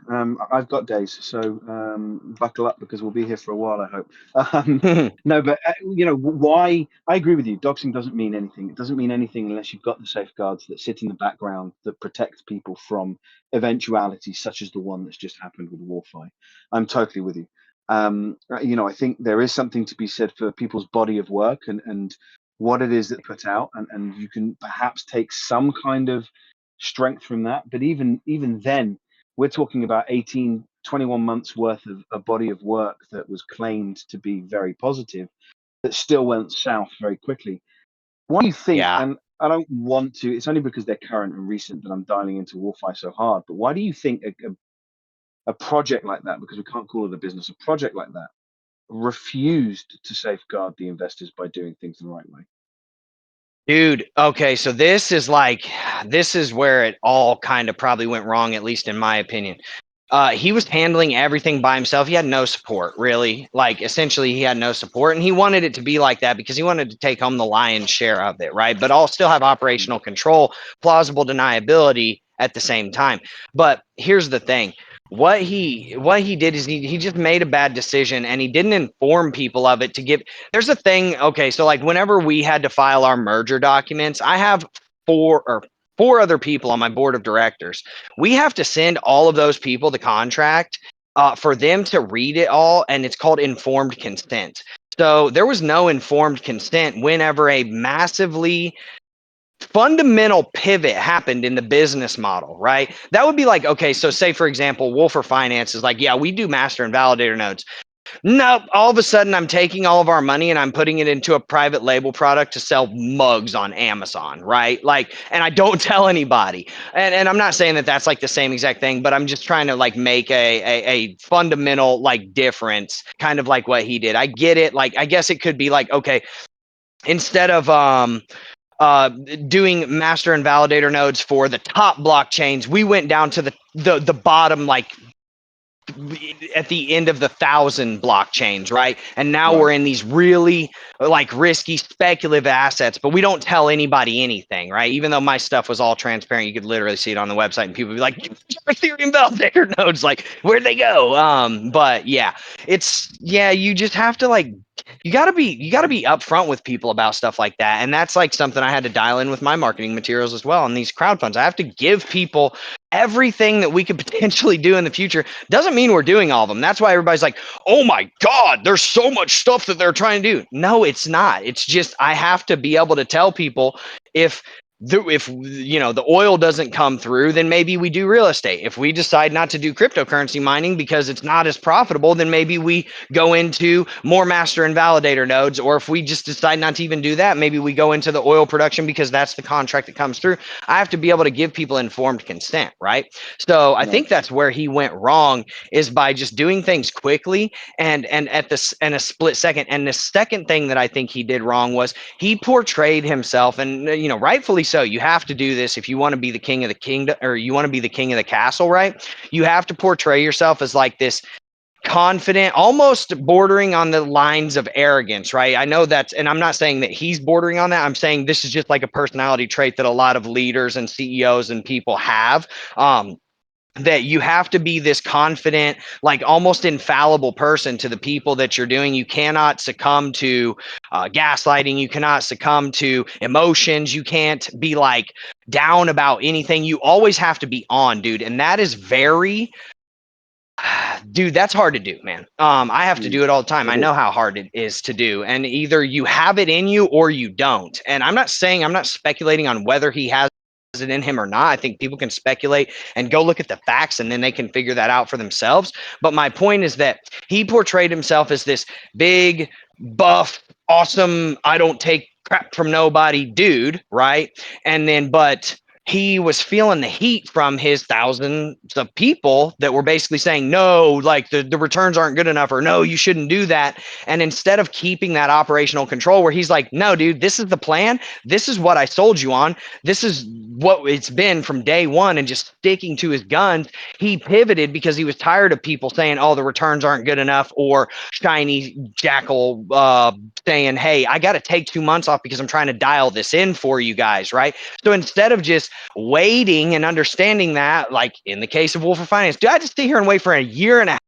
Speaker 2: I've got days, so buckle up because we'll be here for a while, I hope. No, but why? I agree with you. Doxing doesn't mean anything. It doesn't mean anything unless you've got the safeguards that sit in the background that protect people from eventualities such as the one that's just happened with Warfi. I'm totally with you. I think there is something to be said for people's body of work and what it is that they put out, and you can perhaps take some kind of strength from that. But even then, we're talking about 18, 21 months worth of a body of work that was claimed to be very positive that still went south very quickly. Why do you think,
Speaker 3: Yeah.
Speaker 2: and I don't want to, it's only because they're current and recent that I'm dialing into Warfi so hard, but why do you think a project like that, because we can't call it a business, a project like that refused to safeguard the investors by doing things the right way?
Speaker 3: Dude, okay, so this is where it all kind of probably went wrong, at least in my opinion. He was handling everything by himself. He had no support, really. Like, essentially, he had no support, and he wanted it to be like that because he wanted to take home the lion's share of it, right? But I'll still have operational control, plausible deniability at the same time. But here's the thing. what he did is he just made a bad decision, and he didn't inform people of it to give. There's a thing. Okay, so like whenever we had to file our merger documents, I have four other people on my board of directors. We have to send all of those people the contract for them to read it all, and it's called informed consent. So there was no informed consent whenever a massively fundamental pivot happened in the business model, right? That would be like, okay, so say for example, Wolfer Finance is like, yeah, we do master and validator nodes. Nope. All of a sudden, I'm taking all of our money and I'm putting it into a private label product to sell mugs on Amazon, right? Like, and I don't tell anybody. And I'm not saying that that's like the same exact thing, but I'm just trying to like make a fundamental like difference, kind of like what he did. I get it. Like, I guess it could be like, okay, instead of uh, doing master and validator nodes for the top blockchains, we went down to the bottom, like at the end of the 1,000 blockchains, right? And now we're in these really like risky speculative assets, but we don't tell anybody anything, right? Even though my stuff was all transparent, you could literally see it on the website, and people would be like, Ethereum validator nodes, like where'd they go? But yeah, you just have to like you gotta be upfront with people about stuff like that. And that's like something I had to dial in with my marketing materials as well. And these crowd funds, I have to give people everything that we could potentially do in the future. Doesn't mean we're doing all of them. That's why everybody's like, oh my God, there's so much stuff that they're trying to do. No, it's not. It's just I have to be able to tell people if if the oil doesn't come through, then maybe we do real estate. If we decide not to do cryptocurrency mining because it's not as profitable, then maybe we go into more master and validator nodes. Or if we just decide not to even do that, maybe we go into the oil production because that's the contract that comes through. I have to be able to give people informed consent, right? So I think that's where he went wrong, is by just doing things quickly and at this in a split second. And the second thing that I think he did wrong was he portrayed himself, and rightfully so. You have to do this if you want to be the king of the kingdom, or you want to be the king of the castle, right? You have to portray yourself as like this confident, almost bordering on the lines of arrogance, right? I know that's, and I'm not saying that he's bordering on that. I'm saying this is just like a personality trait that a lot of leaders and CEOs and people have. That you have to be this confident, like almost infallible person to the people that you're doing. You cannot succumb to gaslighting. You cannot succumb to emotions. You can't be like down about anything. You always have to be on, dude. And that is very, dude, that's hard to do, man. I have to do it all the time. I know how hard it is to do. And either you have it in you or you don't. And I'm not speculating on whether he has it in him or not. I think people can speculate and go look at the facts, and then they can figure that out for themselves. But my point is that he portrayed himself as this big, buff, awesome, I don't take crap from nobody dude, right? And then, but he was feeling the heat from his thousands of people that were basically saying, no, like the returns aren't good enough, or no, you shouldn't do that. And instead of keeping that operational control, where he's like, no, dude, this is the plan. This is what I sold you on. This is what it's been from day one, and just sticking to his guns. He pivoted because he was tired of people saying, oh, the returns aren't good enough, or shiny jackal saying, hey, I got to take 2 months off because I'm trying to dial this in for you guys, right? So instead of just waiting and understanding that, like in the case of Wolfer Finance, dude, I just sit here and wait for a year and a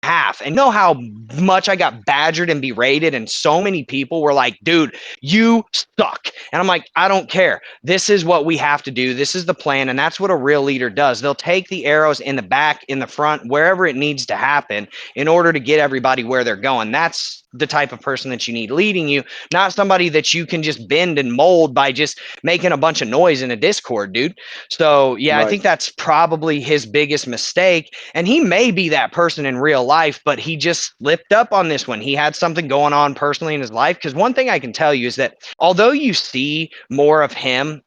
Speaker 3: half. And you know how much I got badgered and berated, and so many people were like, dude, you suck. And I'm like, I don't care. This is what we have to do. This is the plan. And that's what a real leader does. They'll take the arrows in the back, in the front, wherever it needs to happen in order to get everybody where they're going. That's the type of person that you need leading you, not somebody that you can just bend and mold by just making a bunch of noise in a Discord, dude. So yeah, I think that's probably his biggest mistake. And he may be that person in real life, but he just slipped up on this one. He had something going on personally in his life. Because one thing I can tell you is that although you see more of him,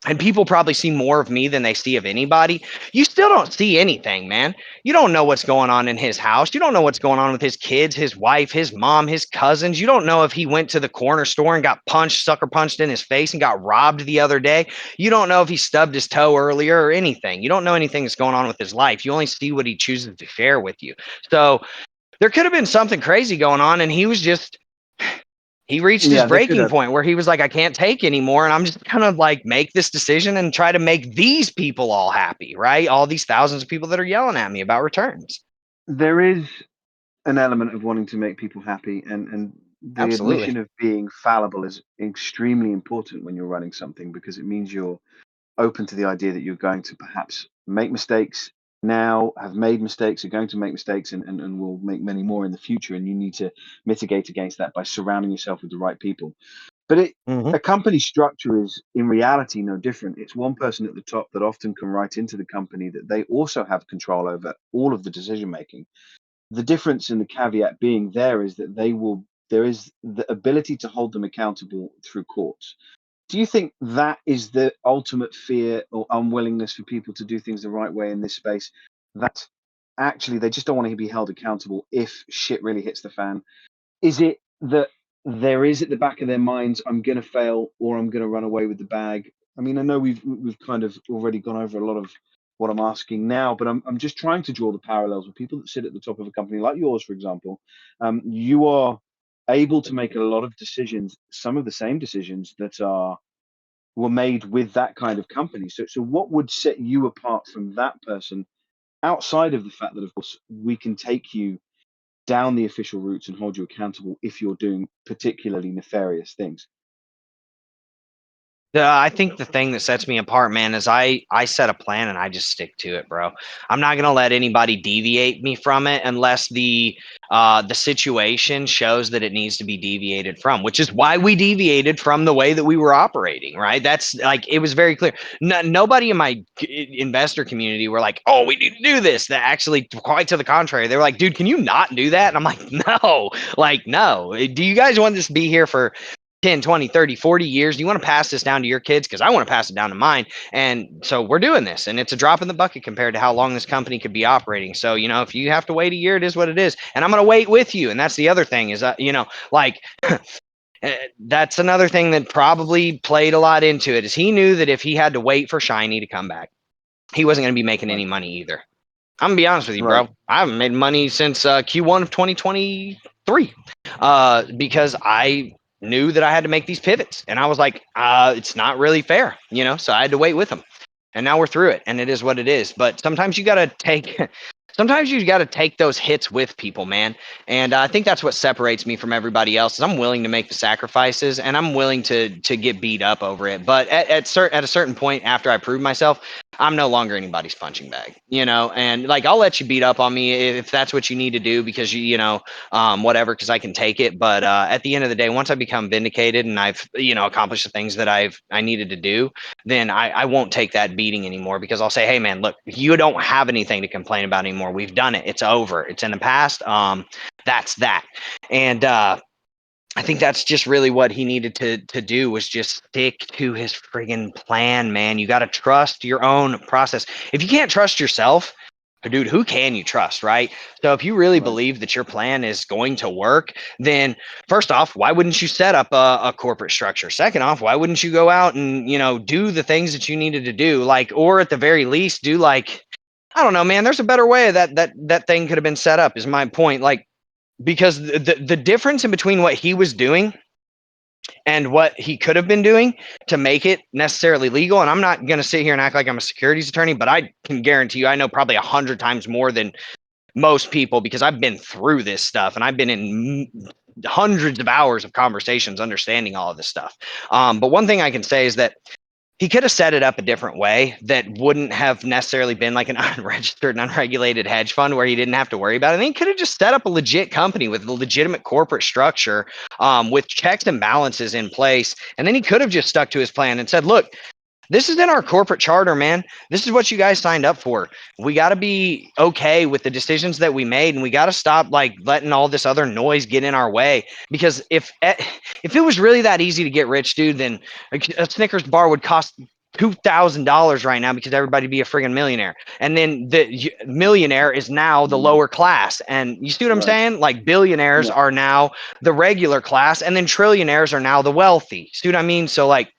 Speaker 3: and people probably see more of me than they see of anybody, you still don't see anything, man. You don't know what's going on in his house. You don't know what's going on with his kids, his wife, his mom, his cousins. You don't know if he went to the corner store and got sucker punched in his face and got robbed the other day. You don't know if he stubbed his toe earlier or anything. You don't know anything that's going on with his life. You only see what he chooses to share with you. So there could have been something crazy going on, and he was just He reached his
Speaker 2: Yeah, they could
Speaker 3: breaking
Speaker 2: have.
Speaker 3: point where he was like, I can't take anymore. And I'm just kind of like, make this decision and try to make these people all happy, right? All these thousands of people that are yelling at me about returns.
Speaker 2: There is an element of wanting to make people happy, and the
Speaker 3: Absolutely.
Speaker 2: admission of being fallible is extremely important when you're running something, because it means you're open to the idea that you're going to perhaps make mistakes now, have made mistakes, are going to make mistakes, and will make many more in the future. And you need to mitigate against that by surrounding yourself with the right people. But
Speaker 3: Mm-hmm.
Speaker 2: a company structure is in reality no different. It's one person at the top that often can write into the company that they also have control over all of the decision making. The difference and the caveat being there is that there is the ability to hold them accountable through courts. Do you think that is the ultimate fear or unwillingness for people to do things the right way in this space? That actually they just don't want to be held accountable if shit really hits the fan? Is it that there is at the back of their minds, I'm going to fail or I'm going to run away with the bag? I mean, I know we've kind of already gone over a lot of what I'm asking now, but I'm just trying to draw the parallels with people that sit at the top of a company like yours, for example. You are able to make a lot of decisions, some of the same decisions that are were made with that kind of company. So what would set you apart from that person outside of the fact that, of course, we can take you down the official routes and hold you accountable if you're doing particularly nefarious things?
Speaker 3: I think the thing that sets me apart, man, is I set a plan and I just stick to it, bro. I'm not gonna let anybody deviate me from it unless the situation shows that it needs to be deviated from, which is why we deviated from the way that we were operating, right? That's like it was very clear. Nobody in my investor community were like, "Oh, we need to do this." That actually, quite to the contrary, they were like, "Dude, can you not do that?" And I'm like, "No, like no. Do you guys want this to be here for 10, 20, 30, 40 years? Do you want to pass this down to your kids? Because I want to pass it down to mine." And so we're doing this, and it's a drop in the bucket compared to how long this company could be operating. So, if you have to wait a year, it is what it is. And I'm going to wait with you. And that's the other thing is, like, that's another thing that probably played a lot into it is he knew that if he had to wait for Shiny to come back, he wasn't going to be making
Speaker 2: Right,
Speaker 3: any money either. I'm gonna be honest with you,
Speaker 2: right,
Speaker 3: bro. I haven't made money since Q1 of 2023 because I knew that I had to make these pivots, and I was like, it's not really fair, So I had to wait with them, and now we're through it, and it is what it is. But sometimes you gotta take. Sometimes you got to take those hits with people, man. And I think that's what separates me from everybody else. Is I'm willing to make the sacrifices, and I'm willing to get beat up over it. But at a certain point, after I prove myself, I'm no longer anybody's punching bag, and like I'll let you beat up on me if that's what you need to do because whatever, because I can take it. But at the end of the day, once I become vindicated and I've accomplished the things that I needed to do, then I won't take that beating anymore because I'll say, hey man, look, you don't have anything to complain about anymore. We've done it. It's over. It's in the past. That's that. And I think that's just really what he needed to do was just stick to his friggin' plan, man. You got to trust your own process. If you can't trust yourself, dude, who can you trust, right? So if you really
Speaker 2: right.
Speaker 3: believe that your plan is going to work, then first off, why wouldn't you set up a corporate structure? Second off, why wouldn't you go out and do the things that you needed to do, like, or at the very least, do like, I don't know, man. There's a better way that thing could have been set up. Is my point, like because the difference in between what he was doing and what he could have been doing to make it necessarily legal. And I'm not going to sit here and act like I'm a securities attorney, but I can guarantee you I know probably 100 times more than most people because I've been through this stuff and I've been in hundreds of hours of conversations understanding all of this stuff. But one thing I can say is that he could have set it up a different way that wouldn't have necessarily been like an unregistered and unregulated hedge fund where he didn't have to worry about it. And he could have just set up a legit company with a legitimate corporate structure with checks and balances in place. And then he could have just stuck to his plan and said, look, this is in our corporate charter, man. This is what you guys signed up for. We got to be okay with the decisions that we made, and we got to stop like letting all this other noise get in our way. Because if it was really that easy to get rich, dude, then a Snickers bar would cost $2,000 right now because everybody be a friggin' millionaire. And then the millionaire is now the
Speaker 2: Mm,
Speaker 3: lower class. And you see what I'm
Speaker 2: right.
Speaker 3: saying? Like billionaires
Speaker 2: Yeah.
Speaker 3: are now the regular class, and then trillionaires are now the wealthy. See what I mean? So like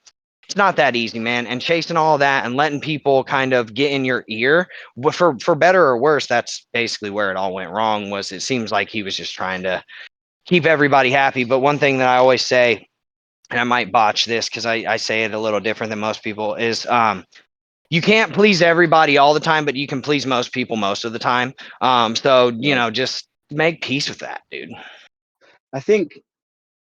Speaker 3: it's not that easy, man. And chasing all that and letting people kind of get in your ear, for better or worse, that's basically where it all went wrong. Was it seems like he was just trying to keep everybody happy. But one thing that I always say, and I might botch this because I say it a little different than most people, is you can't please everybody all the time, but you can please most people most of the time. So, you
Speaker 2: Right.
Speaker 3: know, just make peace with that, dude.
Speaker 2: I think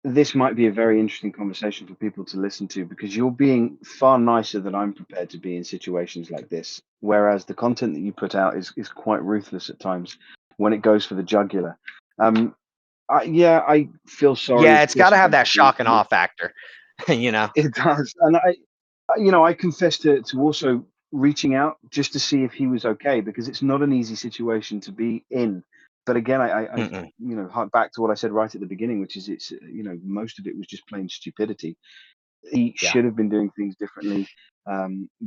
Speaker 2: this might be a very interesting conversation for people to listen to, because you're being far nicer than I'm prepared to be in situations like this. Whereas the content that you put out is quite ruthless at times when it goes for the jugular. I feel sorry,
Speaker 3: Yeah,
Speaker 2: of
Speaker 3: it's got
Speaker 2: course,
Speaker 3: to
Speaker 2: for
Speaker 3: have
Speaker 2: him.
Speaker 3: that shock and awe factor, you know?
Speaker 2: It does, and I confess to also reaching out just to see if he was okay, because it's not an easy situation to be in. But again, I
Speaker 3: Mm-mm.
Speaker 2: hark back to what I said right at the beginning, which is it's most of it was just plain stupidity. He
Speaker 3: Yeah.
Speaker 2: should have been doing things differently,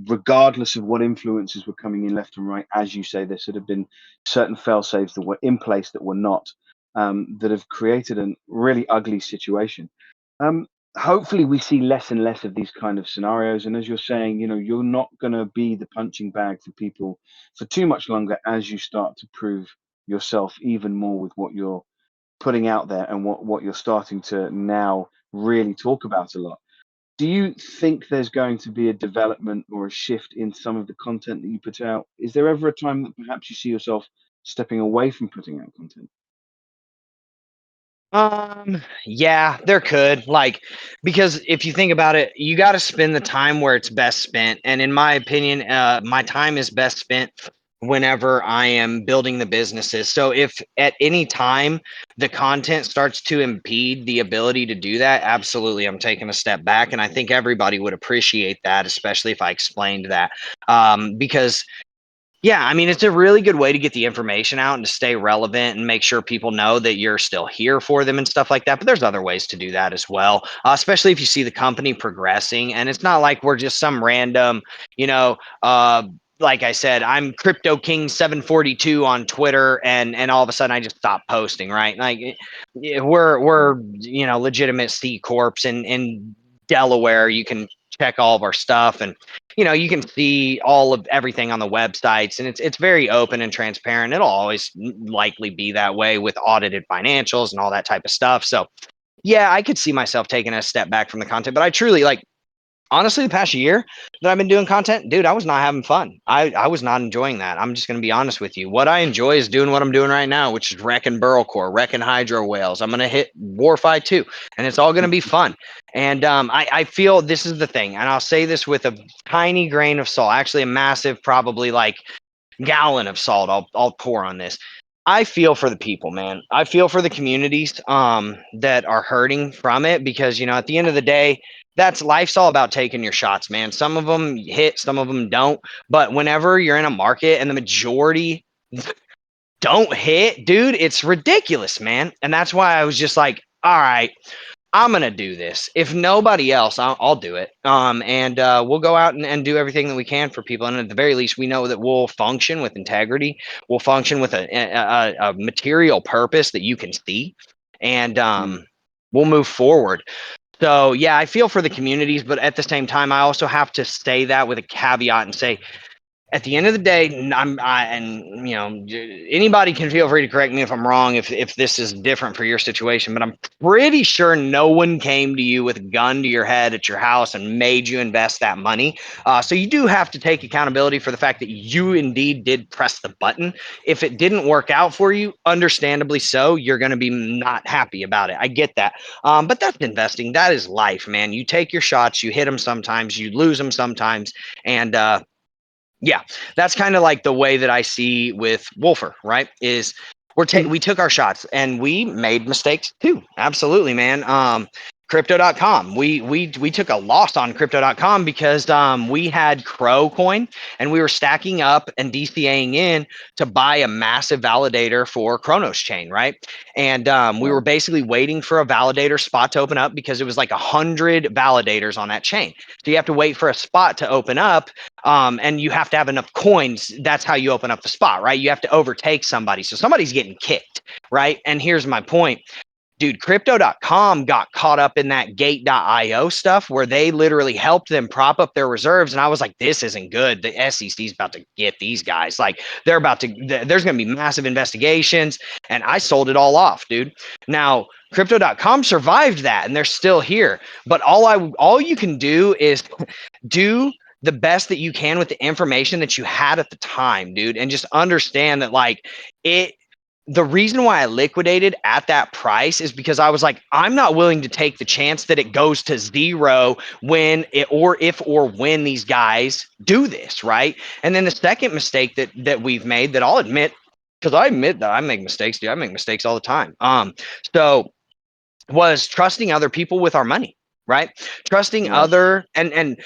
Speaker 2: regardless of what influences were coming in left and right. As you say, there should have been certain fail safes that were in place that were not, that have created a really ugly situation. Um, Hopefully, we see less and less of these kind of scenarios. And as you're saying, you're not going to be the punching bag for people for too much longer as you start to prove yourself even more with what you're putting out there and what you're starting to now really talk about a lot. Do you think there's going to be a development or a shift in some of the content that you put out? Is there ever a time that perhaps you see yourself stepping away from putting out content?
Speaker 3: Yeah, there could, like, because if you think about it, you got to spend the time where it's best spent. And in my opinion, my time is best spent whenever I am building the businesses. So if at any time the content starts to impede the ability to do that, absolutely, I'm taking a step back. And I think everybody would appreciate that, especially if I explained that. Because yeah, I mean, it's a really good way to get the information out and to stay relevant and make sure people know that you're still here for them and stuff like that. But there's other ways to do that as well, especially if you see the company progressing. And it's not like we're just some random, you know, like I said, I'm Crypto King 742 on Twitter, and all of a sudden I just stop posting, right? Like
Speaker 2: Right.
Speaker 3: we're legitimate C corps in Delaware. You can check all of our stuff, and you can see all of everything on the websites, and it's very open and transparent. It'll always likely be that way with audited financials and all that type of stuff. So yeah, I could see myself taking a step back from the content, but I truly like, honestly, the past year that I've been doing content, dude, I was not having fun. I was not enjoying that. I'm just going to be honest with you. What I enjoy is doing what I'm doing right now, which is wrecking burl core, wrecking hydro whales. I'm going to hit Warfi too, and it's all going to be fun. And I feel this is the thing, and I'll say this with a tiny grain of salt, actually a massive, probably like gallon of salt I'll pour on this. I feel for the people, man. I feel for the communities that are hurting from it, because at the end of the day, that's life's all about taking your shots, man. Some of them hit, some of them don't. But whenever you're in a market and the majority don't hit, dude, it's ridiculous, man. And that's why I was just like, all right, I'm gonna do this. If nobody else, I'll do it. And we'll go out and do everything that we can for people. And at the very least, we know that we'll function with integrity. We'll function with a material purpose that you can see, and
Speaker 2: Mm.
Speaker 3: we'll move forward. So yeah, I feel for the communities, but at the same time, I also have to say that with a caveat and say, at the end of the day, and anybody can feel free to correct me if I'm wrong, if this is different for your situation, but I'm pretty sure no one came to you with a gun to your head at your house and made you invest that money. So you do have to take accountability for the fact that you indeed did press the button. If it didn't work out for you, understandably so, you're going to be not happy about it. I get that. But that's investing. That is life, man. You take your shots, you hit them sometimes, you lose them sometimes, and yeah, that's kind of like the way that I see with Wolfer, right? Is we took our shots and we made mistakes too. Absolutely, man. Crypto.com. We took a loss on crypto.com because we had Crow coin and we were stacking up and DCAing in to buy a massive validator for Chronos chain, right? And we were
Speaker 2: Right.
Speaker 3: basically waiting for a validator spot to open up because it was like 100 validators on that chain. So you have to wait for a spot to open up, and you have to have enough coins. That's how you open up the spot, right? You have to overtake somebody. So somebody's getting kicked, right? And here's my point. dude, crypto.com got caught up in that gate.io stuff where they literally helped them prop up their reserves. And I was like, this isn't good. The SEC's about to get these guys. Like, there's going to be massive investigations. And I sold it all off, dude. Now, crypto.com survived that and they're still here. But all you can do is do the best that you can with the information that you had at the time, dude. And just understand that, like, the reason why I liquidated at that price is because I was like, I'm not willing to take the chance that it goes to zero when these guys do this, right? And then the second mistake that we've made, that I'll admit, because I admit that I make mistakes, dude. I make mistakes all the time. So was trusting other people with our money, right? Trusting
Speaker 2: Yeah.
Speaker 3: other and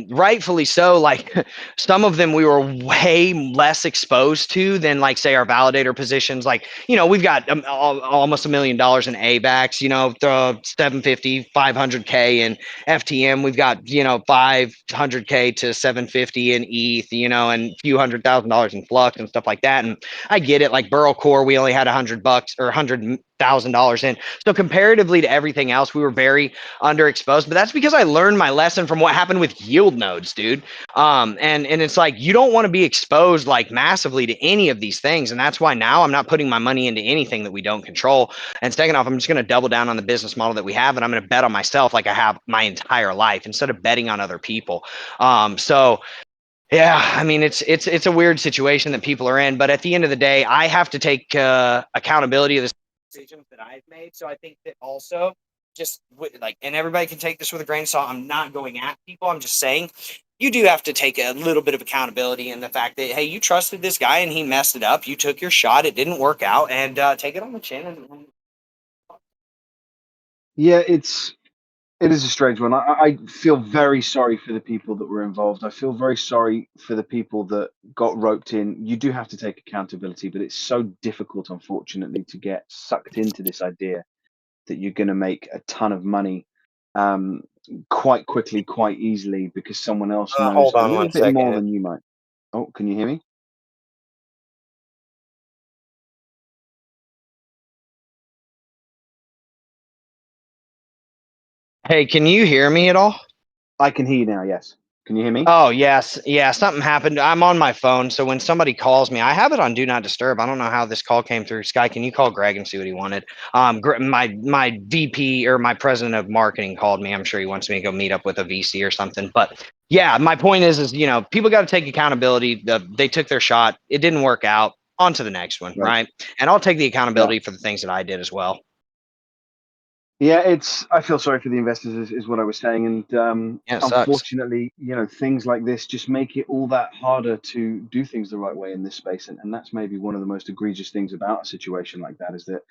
Speaker 3: rightfully so. Like, some of them we were way less exposed to than, like, say, our validator positions. Like, we've got almost $1 million in ABACs, the 750, 500K in FTM. We've got, 500K to 750 in ETH, and a few $100,000 in Flux and stuff like that. And I get it. Like Burrow Core, we only had $100 or $100,000 in. So comparatively to everything else, we were very underexposed. But that's because I learned my lesson from what happened with yield nodes, dude. And it's like, you don't want to be exposed like massively to any of these things. And that's why now I'm not putting my money into anything that we don't control. And second off, I'm just going to double down on the business model that we have, and I'm going to bet on myself like I have my entire life instead of betting on other people. So yeah, I mean, it's a weird situation that people are in, but at the end of the day, I have to take accountability of the decisions that I've made. So I think that also, just like, and everybody can take this with a grain of salt. I'm not going at people. I'm just saying you do have to take a little bit of accountability in the fact that, hey, you trusted this guy and he messed it up. You took your shot. It didn't work out, and take it on the chin.
Speaker 2: Yeah, it is a strange one. I feel very sorry for the people that were involved. I feel very sorry for the people that got roped in. You do have to take accountability, but it's so difficult, unfortunately, to get sucked into this idea that you're going to make a ton of money quite quickly, quite easily, because someone else knows
Speaker 3: Hold
Speaker 2: a
Speaker 3: on
Speaker 2: little
Speaker 3: one
Speaker 2: bit more
Speaker 3: second.
Speaker 2: than you might. Oh, can you hear me?
Speaker 3: Hey, can you hear me at all?
Speaker 2: I can hear you now. Yes. Can you hear me?
Speaker 3: Oh, yes. Yeah, something happened. I'm on my phone, so when somebody calls me, I have it on Do Not Disturb. I don't know how this call came through. Sky, can you call Greg and see what he wanted? My VP or my president of marketing called me. I'm sure he wants me to go meet up with a VC or something. But yeah, my point is people got to take accountability. They took their shot. It didn't work out. On to the next one,
Speaker 2: Right.
Speaker 3: right? And I'll take the
Speaker 2: Yeah.
Speaker 3: accountability for the things that I did as well.
Speaker 2: Yeah, I feel sorry for the investors, is what I was saying, and
Speaker 3: Yeah, it sucks.
Speaker 2: unfortunately, things like this just make it all that harder to do things the right way in this space, and that's maybe one of the most egregious things about a situation like that, is that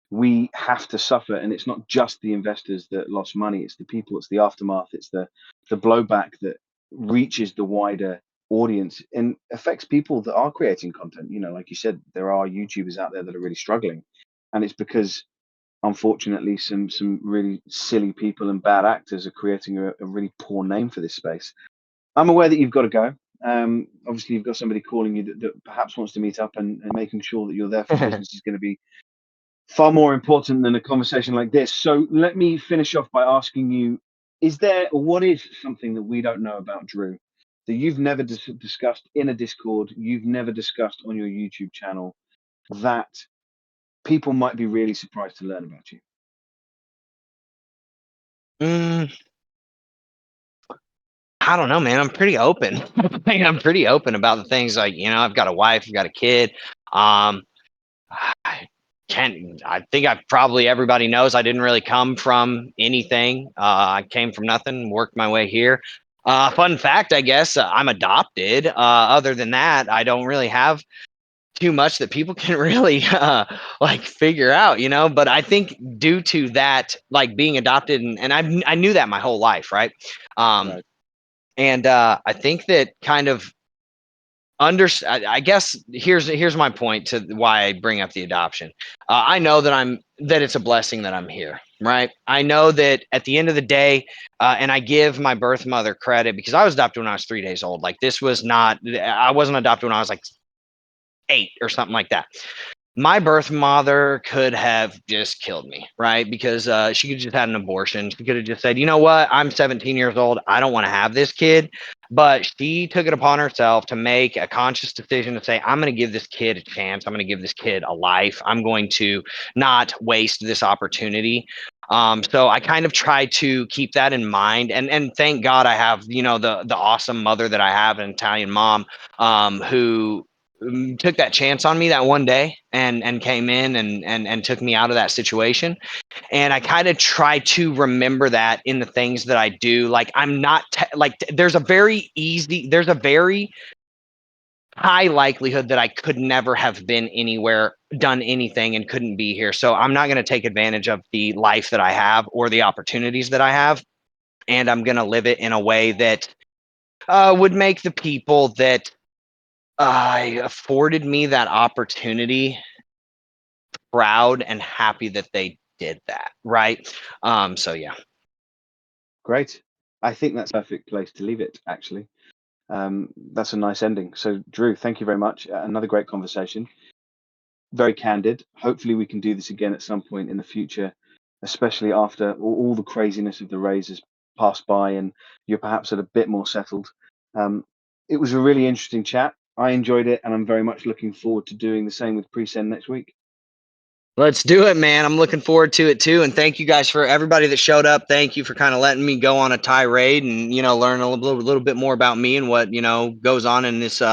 Speaker 2: we have to suffer, and it's not just the investors that lost money; it's the people, it's the aftermath, it's the blowback that reaches the wider audience and affects people that are creating content. Like you said, there are YouTubers out there that are really struggling, and it's because, unfortunately, some really silly people and bad actors are creating a really poor name for this space. I'm aware that you've got to go. Obviously, you've got somebody calling you that perhaps wants to meet up, and making sure that you're there for business is going to be far more important than a conversation like this. So let me finish off by asking you: is there, or what is something that we don't know about Drew that you've never discussed in a Discord, you've never discussed on your YouTube channel, that people might be really surprised to learn about you?
Speaker 3: Mm, I don't know, man. I'm pretty open. I'm pretty open about the things, like, I've got a wife, I've got a kid. I I think everybody knows I didn't really come from anything. I came from nothing, worked my way here. Fun fact, I guess, I'm adopted. Other than that, I don't really have too much that people can really like figure out, but I think due to that, like being adopted, and I knew that my whole life, right? Um,
Speaker 2: Right.
Speaker 3: and I think that kind of I guess here's my point to why I bring up the adoption. I know that it's a blessing that I'm here, right? I know that at the end of the day, and I give my birth mother credit, because I was adopted when I was 3 days old. Like, I wasn't adopted when I was like 8 or something like that. my birth mother could have just killed me, right? Because she could have just had an abortion. She could have just said, you know what? I'm 17 years old. I don't want to have this kid. But she took it upon herself to make a conscious decision to say, I'm going to give this kid a chance. I'm going to give this kid a life. I'm going to not waste this opportunity. So I kind of try to keep that in mind, and thank God I have, you know, the awesome mother that I have, an Italian mom, who took that chance on me that one day and came in and took me out of that situation. And I kind of try to remember that in the things that I do. Like I'm not there's a very high likelihood that I could never have been anywhere, done anything, and couldn't be here. So I'm not going to take advantage of the life that I have or the opportunities that I have, and I'm going to live it in a way that would make the people that afforded me that opportunity proud and happy that they did that, right? So yeah.
Speaker 2: Great. I think that's a perfect place to leave it, actually. That's a nice ending. So, Drew, thank you very much. Another great conversation. Very candid. Hopefully, we can do this again at some point in the future, especially after all the craziness of the raise has passed by and you're perhaps a bit more settled. It was a really interesting chat. I enjoyed it, and I'm very much looking forward to doing the same with PreSend next week.
Speaker 3: Let's do it, man. I'm looking forward to it too. And thank you guys for everybody that showed up. Thank you for kind of letting me go on a tirade and, you know, learn a little bit more about me and what, you know, goes on in this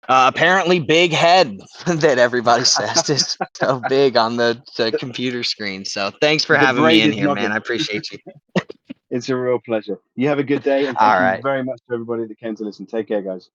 Speaker 3: apparently big head that everybody says is so big on the computer screen. So thanks for
Speaker 2: The
Speaker 3: having me in
Speaker 2: braided
Speaker 3: here, man.
Speaker 2: model.
Speaker 3: I appreciate you.
Speaker 2: It's a real pleasure. You have a good day, and
Speaker 3: All
Speaker 2: thank you
Speaker 3: right.
Speaker 2: very much to everybody that came to listen. Take care, guys.